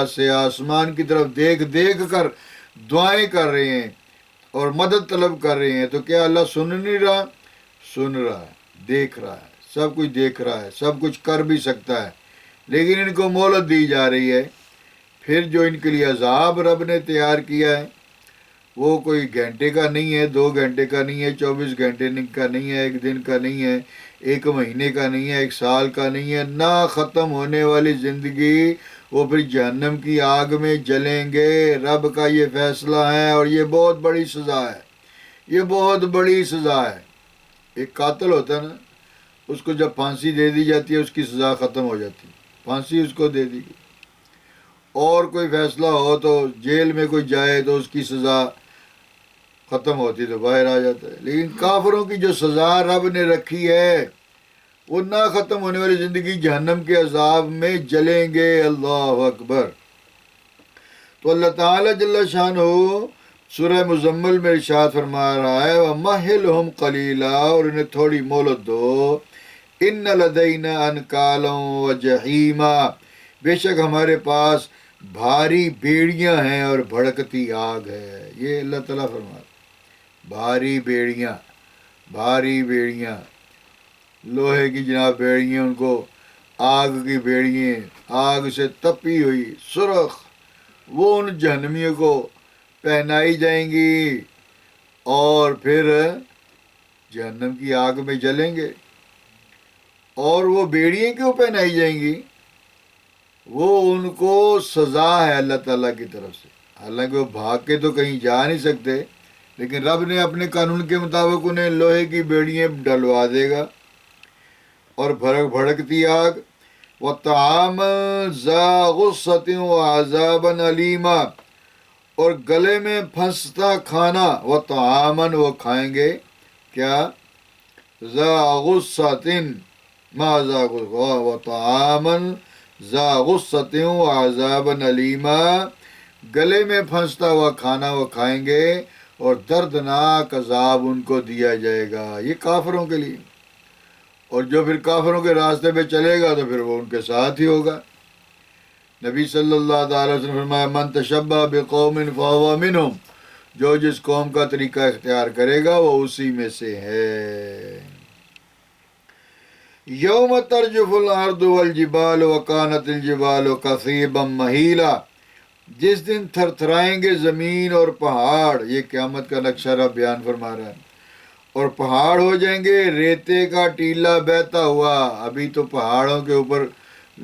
سے آسمان کی طرف دیکھ دیکھ کر دعائیں کر رہے ہیں اور مدد طلب کر رہے ہیں، تو کیا اللہ سن نہیں رہا؟ سن رہا ہے، دیکھ رہا ہے، سب کچھ دیکھ رہا ہے، سب کچھ کر بھی سکتا ہے، لیکن ان کو مہلت دی جا رہی ہے۔ پھر جو ان کے لیے عذاب رب نے تیار کیا ہے وہ کوئی گھنٹے کا نہیں ہے، 2 گھنٹے کا نہیں ہے، 24 گھنٹے کا نہیں ہے، 1 دن کا نہیں ہے، 1 مہینے کا نہیں ہے، 1 سال کا نہیں ہے، نہ ختم ہونے والی زندگی۔ وہ پھر جہنم کی آگ میں جلیں گے۔ رب کا یہ فیصلہ ہے اور یہ بہت بڑی سزا ہے، یہ بہت بڑی سزا ہے۔ ایک قاتل ہوتا ہے نا، اس کو جب پھانسی دے دی جاتی ہے اس کی سزا ختم ہو جاتی ہے، پھانسی اس کو دے دی گئی۔ اور کوئی فیصلہ ہو تو جیل میں کوئی جائے تو اس کی سزا ختم ہوتی تو باہر آ جاتا ہے، لیکن کافروں کی جو سزا رب نے رکھی ہے وہ نہ ختم ہونے والی زندگی، جہنم کے عذاب میں جلیں گے۔ اللہ اکبر۔ تو اللہ تعالیٰ جل شانہ سورہ مزمل میں ارشاد فرما رہا ہے وَمَهِّلْهُمْ قَلِيلًا، اور انہیں تھوڑی مہلت دو۔ إِنَّ لَدَيْنَا أَنْكَالًا وَجَحِيمًا، بے شک ہمارے پاس بھاری بیڑیاں ہیں اور بھڑکتی آگ ہے۔ یہ اللہ تعالیٰ فرما رہا ہے، بھاری بیڑیاں، بھاری بیڑیاں، لوہے کی جناب بیڑیاں، ان کو آگ کی بیڑیاں، آگ سے تپی ہوئی سرخ، وہ ان جہنمیوں کو پہنائی جائیں گی اور پھر جہنم کی آگ میں جلیں گے۔ اور وہ بیڑیاں کیوں پہنائی جائیں گی؟ وہ ان کو سزا ہے اللہ تعالیٰ کی طرف سے، حالانکہ وہ بھاگ کے تو کہیں جا نہیں سکتے، لیکن رب نے اپنے قانون کے مطابق انہیں لوہے کی بیڑیاں ڈلوا دے گا اور بھڑکتی آگ۔ وَطَعَامًا ذَا غُصَّةٍ وَعَذَابًا أَلِيمًا، اور گلے میں پھنستا کھانا، وَطَعَامًا وہ کھائیں گے کیا؟ ذَا غُصَّةٍ ما ذا غصہ، وَطَعَامًا ذَا غُصَّةٍ وَعَذَابًا أَلِيمًا، گلے میں پھنستا ہوا کھانا وہ کھائیں گے اور دردناک عذاب ان کو دیا جائے گا۔ یہ کافروں کے لیے، اور جو پھر کافروں کے راستے پہ چلے گا تو پھر وہ ان کے ساتھ ہی ہوگا۔ نبی صلی اللہ تعالی وسلم نے فرمایا من تشبہ بقوم فہو منہم، جو جس قوم کا طریقہ اختیار کرے گا وہ اسی میں سے ہے۔ یوم ترجف الارض والجبال وکانت الجبال کثیبا مہیلا، جس دن تھر تھرائیں گے زمین اور پہاڑ، یہ قیامت کا نقشہ رب بیان فرما رہا ہے، اور پہاڑ ہو جائیں گے ریتے کا ٹیلا بہتا ہوا۔ ابھی تو پہاڑوں کے اوپر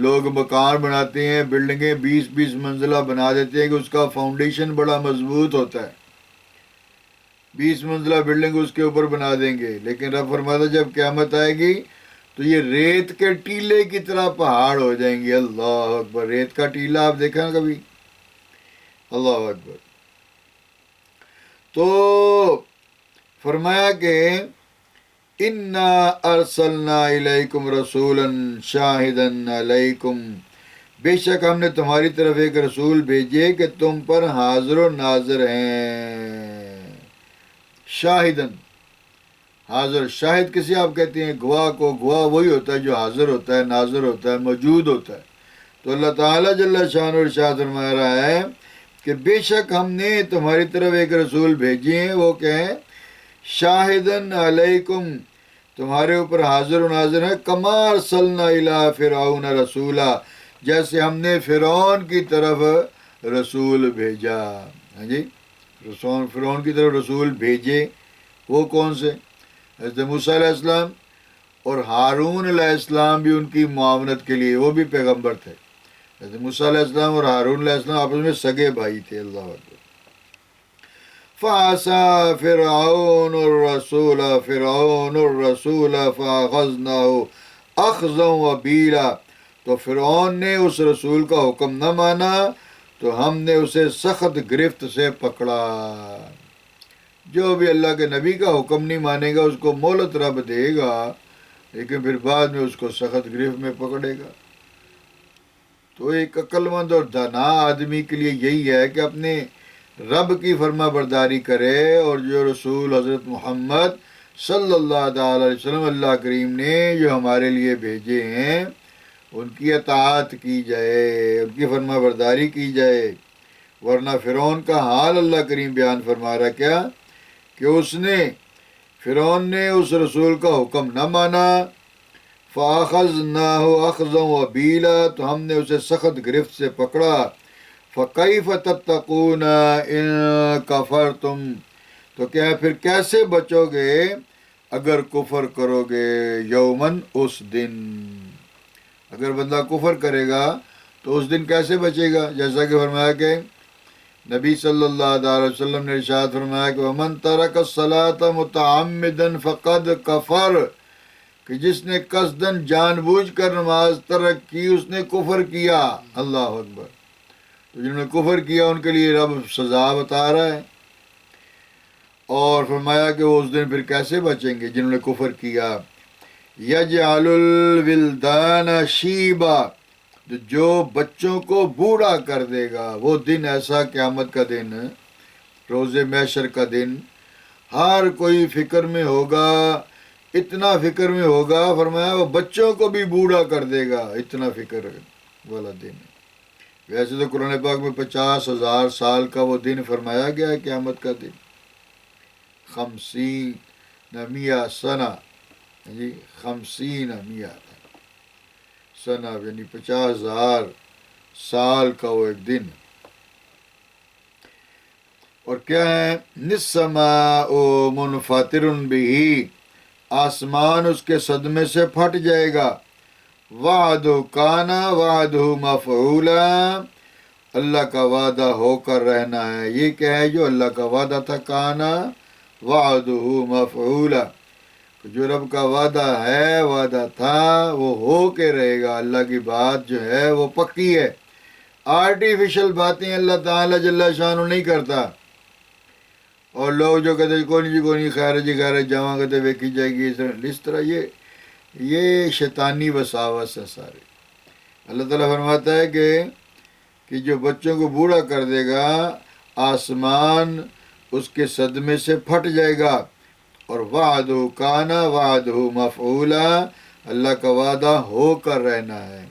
لوگ مکان بناتے ہیں، بلڈنگیں 20 منزلہ بنا دیتے ہیں کہ اس کا فاؤنڈیشن بڑا مضبوط ہوتا ہے، 20 منزلہ بلڈنگ اس کے اوپر بنا دیں گے، لیکن رب فرماتا جب قیامت آئے گی تو یہ ریت کے ٹیلے کی طرح پہاڑ ہو جائیں گے۔ اللہ اکبر۔ ریت کا ٹیلا آپ دیکھا نا کبھی؟ اللہ اکبر۔ تو فرمایا کہ انا ارسلنا الیکم رسولا شاہدا علیکم، بے شک ہم نے تمہاری طرف ایک رسول بھیجے کہ تم پر حاضر و ناظر ہیں۔ شاہدن، حاضر، شاہد کسی آپ کہتے ہیں گواہ کو، گواہ وہی ہوتا ہے جو حاضر ہوتا ہے، ناظر ہوتا ہے، موجود ہوتا ہے۔ تو اللہ تعالیٰ جل شانہ ارشاد فرما رہا ہے کہ بے شک ہم نے تمہاری طرف ایک رسول بھیجے ہیں، وہ کیا ہے؟ شاہدن علیکم، تمہارے اوپر حاضر و ناظر ہے، کما ارسلنا الی فرعون رسولا، جیسے ہم نے فرعون کی طرف رسول بھیجا۔ ہاں جی، فرعون کی طرف رسول بھیجے، وہ کون سے؟ حضرت موسیٰ علیہ السلام اور ہارون علیہ السلام بھی ان کی معاونت کے لیے، وہ بھی پیغمبر تھے۔ حضرت موسیٰ علیہ السلام اور ہارون علیہ السلام آپس میں سگے بھائی تھے۔ اللہ اکبر۔ فَعَصَىٰ فِرْعَوْنُ الرَّسُولَ فَأَخَذْنَاهُ أَخْذًا وَبِيلًا، تو فرعون نے اس رسول کا حکم نہ مانا تو ہم نے اسے سخت گرفت سے پکڑا۔ جو بھی اللہ کے نبی کا حکم نہیں مانے گا اس کو مہلت رب دے گا، لیکن پھر بعد میں اس کو سخت گرفت میں پکڑے گا۔ تو ایک عقل مند اور دانا آدمی کے لیے یہی ہے کہ اپنے رب کی فرما برداری کرے، اور جو رسول حضرت محمد صلی اللہ تعالی علیہ وسلم اللہ کریم نے جو ہمارے لیے بھیجے ہیں ان کی اطاعت کی جائے، ان کی فرما برداری کی جائے، ورنہ فرعون کا حال اللہ کریم بیان فرما رہا کیا کہ فرعون نے اس رسول کا حکم نہ مانا، فَأَخَذْنَاهُ أَخْذًا وَبِيلًا، تو ہم نے اسے سخت گرفت سے پکڑا، فَكَيْفَ تَتَّقُونَ إِن كَفَرْتُمْ، تو کیا پھر کیسے بچو گے اگر کفر کرو گے، یومن اس دن، اگر بندہ کفر کرے گا تو اس دن کیسے بچے گا؟ جیسا کہ فرمایا کہ نبی صلی اللہ علیہ وسلم نے ارشاد فرمایا کہ وَمَن تَرَكَ الصَّلَاةَ مُتَعَمِّدًا فَقَدْ كَفَرَ، کہ جس نے قصداً جان بوجھ کر نماز ترک کی اس نے کفر کیا۔ اللہ اکبر۔ تو جنہوں نے کفر کیا ان کے لیے رب سزا بتا رہا ہے، اور فرمایا کہ وہ اس دن پھر کیسے بچیں گے جنہوں نے کفر کیا۔ یجعل الولدان شیبا، جو بچوں کو بوڑھا کر دے گا، وہ دن ایسا قیامت کا دن، روز محشر کا دن، ہر کوئی فکر میں ہوگا، اتنا فکر میں ہوگا، فرمایا وہ بچوں کو بھی بوڑھا کر دے گا، اتنا فکر والا دن ہے۔ ویسے تو قرآن پاک میں 50,000 سال کا وہ دن فرمایا گیا ہے قیامت کا دن، 50 سنہ، جی 50 سنہ یعنی 50,000 سال کا وہ ایک دن۔ اور کیا ہے؟ نِسَّمَاءُ مُنْفَطِرٌ بِهِ، آسمان اس کے صدمے سے پھٹ جائے گا، وَعْدُ كَانَ وَعْدُهُ مَفْعُولًا، اللہ کا وعدہ ہو کر رہنا ہے۔ یہ کیا ہے جو اللہ کا وعدہ تھا؟ کانا وعدہ مفعولا، جو رب کا وعدہ ہے، وعدہ تھا، وہ ہو کے رہے گا۔ اللہ کی بات جو ہے وہ پکی ہے، آرٹیفیشل باتیں اللہ تعالیٰ جل شانہ نہیں کرتا۔ اور لوگ جو کہتے ہیں کوئی نہیں خیر جی خیر جمع کہتے ویکھی جائے گی، اس طرح یہ شیطانی وساوس ہے سارے۔ اللہ تعالیٰ فرماتا ہے کہ جو بچوں کو بوڑھا کر دے گا، آسمان اس کے صدمے سے پھٹ جائے گا، اور وعدہ کانا وعدہ مفعولا، اللہ کا وعدہ ہو کر رہنا ہے۔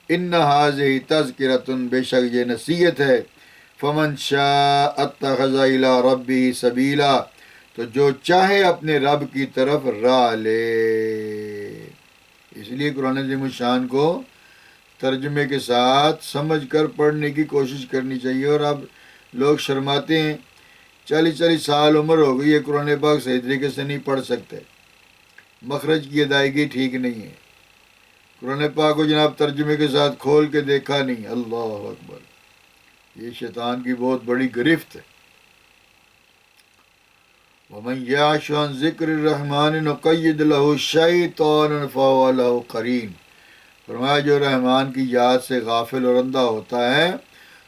ان ھذہ تذکرۃ، بے شک یہ نصیحت ہے، فمن شاء اتخذ الی ربہ سبیلا، تو جو چاہے اپنے رب کی طرف راہ لے۔ اس لیے قرآن عظیم الشان کو ترجمے کے ساتھ سمجھ کر پڑھنے کی کوشش کرنی چاہیے۔ اور اب لوگ شرماتے ہیں، 40 سال عمر ہو گئی ہے، قرآن پاک صحیح طریقے سے نہیں پڑھ سکتے، مخرج کی ادائیگی ٹھیک نہیں ہے، قرآن پاک کو جناب ترجمے کے ساتھ کھول کے دیکھا نہیں۔ اللہ اکبر، یہ شیطان کی بہت بڑی گرفت ہے۔ وَمَنْ يَعْشُ عَنْ ذِكْرِ الرَّحْمَنِ نُقَيِّضْ لَهُ شَيْطَانًا فَهُوَ لَهُ قَرِينٌ، فرمایا جو رحمان کی یاد سے غافل اور اندھا ہوتا ہے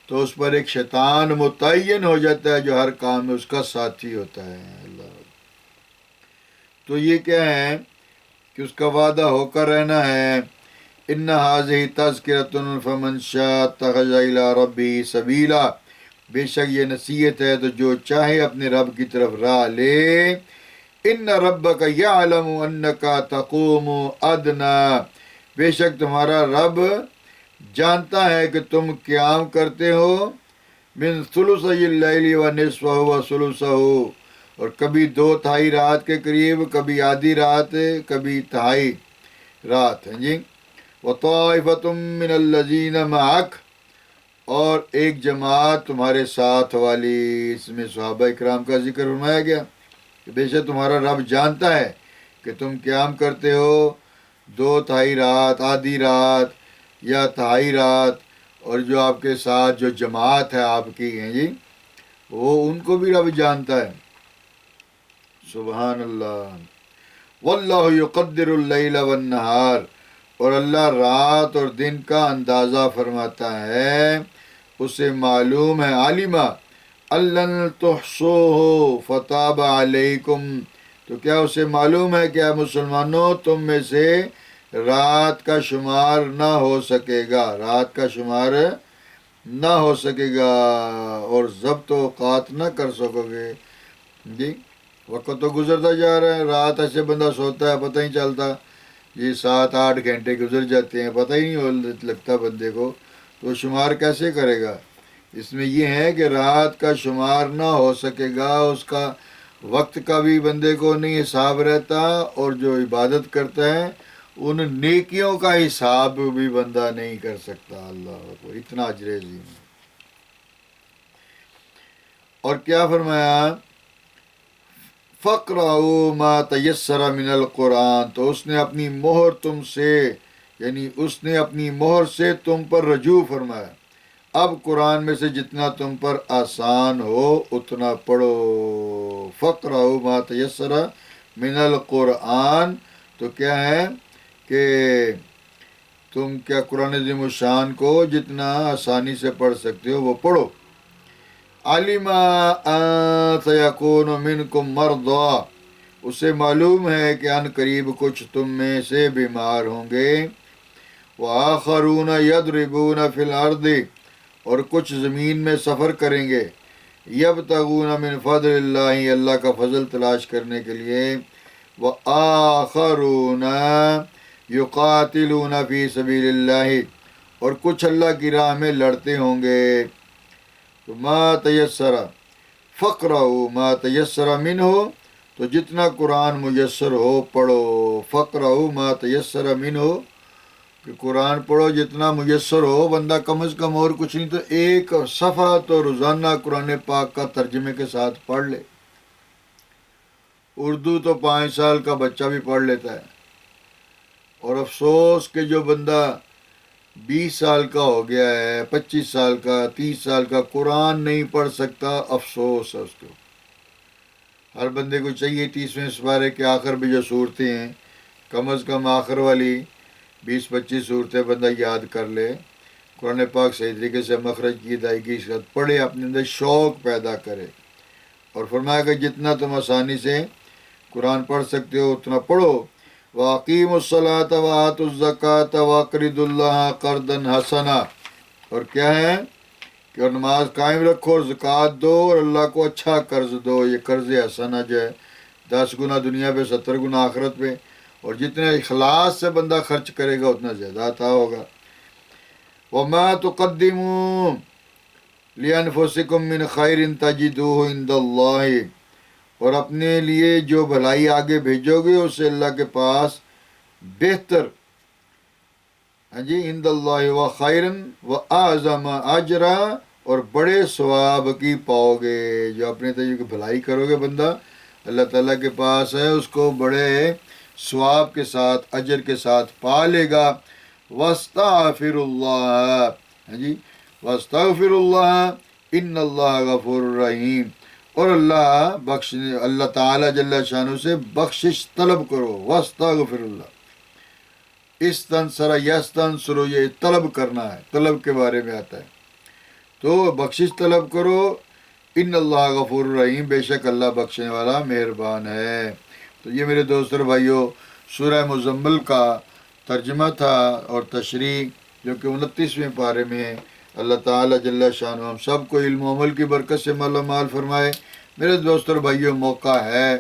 تو اس پر ایک شیطان متعین ہو جاتا ہے جو ہر کام میں اس کا ساتھی ہوتا ہے۔ اللہ، تو یہ کیا ہے کہ اس کا وعدہ ہو کر رہنا ہے۔ ان ھذہ تذکرۃ فمن شاء اتخذ الی ربہ سبیلا، بے شک یہ نصیحت ہے تو جو چاہے اپنے رب کی طرف راہ لے۔ ان ربک یعلم انک تقوم ادنی، بے شک تمہارا رب جانتا ہے کہ تم قیام کرتے ہو من ثلثی اللیل و نصفہ و ثلثہ، اور کبھی 2/3 رات کے قریب، کبھی آدھی رات، کبھی تہائی رات، ہیں جی۔ وطائفۃ من الذین معک، اور ایک جماعت تمہارے ساتھ والی، اس میں صحابہ اکرام کا ذکر فرمایا گیا کہ بے شک تمہارا رب جانتا ہے کہ تم قیام کرتے ہو 2/3 رات، آدھی رات یا تہائی رات، اور جو آپ کے ساتھ جو جماعت ہے آپ کی، ہیں جی، وہ ان کو بھی رب جانتا ہے۔ سبحان اللہ۔ واللہ یقدر اللیل والنہار، اور اللہ رات اور دن کا اندازہ فرماتا ہے، اسے معلوم ہے، عالمہ الن تحصوہ فتاب علیکم، تو کیا اسے معلوم ہے کہ مسلمانوں تم میں سے رات کا شمار نہ ہو سکے گا، رات کا شمار نہ ہو سکے گا، اور ضبط اوقات نہ کر سکو گے۔ جی، وقت تو گزرتا جا رہا ہے، رات ایسے بندہ سوتا ہے پتہ ہی چلتا، یہ 7-8 گھنٹے گزر جاتے ہیں، پتہ ہی نہیں لگتا بندے کو، تو شمار کیسے کرے گا؟ اس میں یہ ہے کہ رات کا شمار نہ ہو سکے گا، اس کا وقت کا بھی بندے کو نہیں حساب رہتا، اور جو عبادت کرتا ہے ان نیکیوں کا حساب بھی بندہ نہیں کر سکتا۔ اللہ اکبر، اتنا اجر عظیم ہے۔ اور کیا فرمایا؟ فَاقْرَؤُوا مَا تَيَسَّرَ مِنَ الْقُرْآنِ، تو اس نے اپنی مہر تم سے، یعنی اس نے اپنی مہر سے تم پر رجوع فرمایا، اب قرآن میں سے جتنا تم پر آسان ہو اتنا پڑھو۔ فَاقْرَؤُوا مَا تَيَسَّرَ مِنَ الْقُرْآنِ، تو کیا ہے کہ تم کیا قرآن عظیم الشان کو جتنا آسانی سے پڑھ سکتے ہو وہ پڑھو۔ عَلِمَ أَن سَيَكُونُ مِنْكُمْ مَرْضَىٰ، اسے معلوم ہے کہ ان قریب کچھ تم میں سے بیمار ہوں گے، وَآخَرُونَ يَضْرِبُونَ فِي الْأَرْضِ، اور کچھ زمین میں سفر کریں گے، يَبْتَغُونَ مِنْ فَضْلِ اللَّهِ، اللہ کا فضل تلاش کرنے کے لیے، وَآخَرُونَ يُقَاتِلُونَ فِي سَبِيلِ اللَّهِ، اور کچھ اللہ کی راہ میں لڑتے ہوں گے۔ تو ما تیسر، فَاقْرَؤُوا ما تیسر منہ، تو جتنا قرآن میسر ہو پڑھو۔ فَاقْرَؤُوا ما تیسر منہ، کہ قرآن پڑھو جتنا میسر ہو، بندہ کم از کم اور کچھ نہیں تو ایک صفحہ تو روزانہ قرآن پاک کا ترجمے کے ساتھ پڑھ لے۔ اردو تو 5 سال کا بچہ بھی پڑھ لیتا ہے، اور افسوس کہ جو بندہ 20 سال کا ہو گیا ہے، 25 سال کا، 30 سال کا، قرآن نہیں پڑھ سکتا، افسوس ہے اس کو۔ ہر بندے کو چاہیے 30ویں سپارے کے آخر بھی جو صورتیں ہیں، کم از کم آخر والی 20-25 صورتیں بندہ یاد کر لے، قرآن پاک صحیح طریقے سے مخرج کی ادائیگی کے ساتھ پڑھے، اپنے اندر شوق پیدا کرے، اور فرمایا کہ جتنا تم آسانی سے قرآن پڑھ سکتے ہو اتنا پڑھو۔ وَأَقِيمُوا الصَّلَاةَ وَآتُوا الزَّكَاةَ وَأَقْرِضُوا اللَّهَ قَرْضًا حَسَنًا، اور کیا ہے کہ اور نماز قائم رکھو اور زکوٰۃ دو اور اللہ کو اچھا قرض دو۔ یہ قرض حسنہ جو ہے 10 گنا دنیا پہ، 70 گنا آخرت پہ، اور جتنے اخلاص سے بندہ خرچ کرے گا اتنا زیادہ عطا ہوگا۔ وَمَا تُقَدِّمُوا لِأَنفُسِكُم مِّنْ خَيْرٍ تَجِدُوهُ عِندَ اللَّهِ، اور اپنے لیے جو بھلائی آگے بھیجو گے اسے اللہ کے پاس بہتر، ہاں جی، عند اللہ وخیرن واعظم اجرا، اور بڑے ثواب کی پاؤ گے۔ جو اپنے طریقے کی بھلائی کرو گے بندہ، اللہ تعالیٰ کے پاس ہے، اس کو بڑے ثواب کے ساتھ، اجر کے ساتھ پا لے گا۔ واستغفر اللہ، ہاں جی، واستغفر اللہ ان اللہ غفور رحیم، اور اللہ تعالیٰ جل شانہ سے بخشش طلب کرو۔ واستغفر اللہ، استنصر یستنصر، یہ طلب کرنا ہے، طلب کے بارے میں آتا ہے، تو بخشش طلب کرو۔ ان اللہ غفور رحیم، بے شک اللہ بخشنے والا مہربان ہے۔ تو یہ میرے دوست اور بھائیوں سورہ مزمل کا ترجمہ تھا اور تشریح، جو کہ 29ویں پارے میں ہے۔ اللہ تعالیٰ جل شانہ ہم سب کو علم و عمل کی برکت سے مالا مال فرمائے۔ میرے دوست اور بھائیوں، موقع ہے،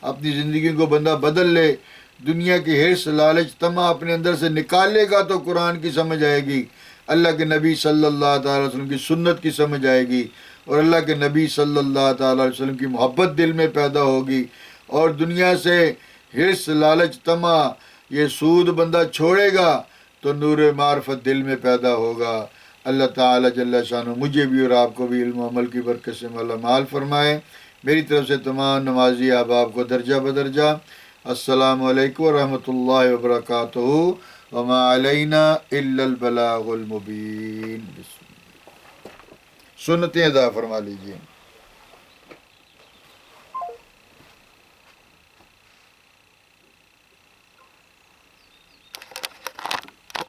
اپنی زندگی کو بندہ بدل لے، دنیا کی حرص، لالچ، طمع اپنے اندر سے نکالے گا تو قرآن کی سمجھ آئے گی، اللہ کے نبی صلی اللہ تعالیٰ علیہ وسلم کی سنت کی سمجھ آئے گی، اور اللہ کے نبی صلی اللہ تعالیٰ علیہ وسلم کی محبت دل میں پیدا ہوگی، اور دنیا سے حرص، لالچ، طمع، یہ سود بندہ چھوڑے گا تو نور معرفت دل میں پیدا ہوگا۔ اللہ تعالیٰ جل شانہ مجھے بھی اور آپ کو بھی علم و عمل کی برکت سے مالا مال فرمائے۔ میری طرف سے تمام نمازی احباب کو درجہ بدرجہ السلام علیکم ورحمۃ اللہ وبرکاتہ، وما علینا الا البلاغ المبین۔ سنتیں ادا فرما لیجیے۔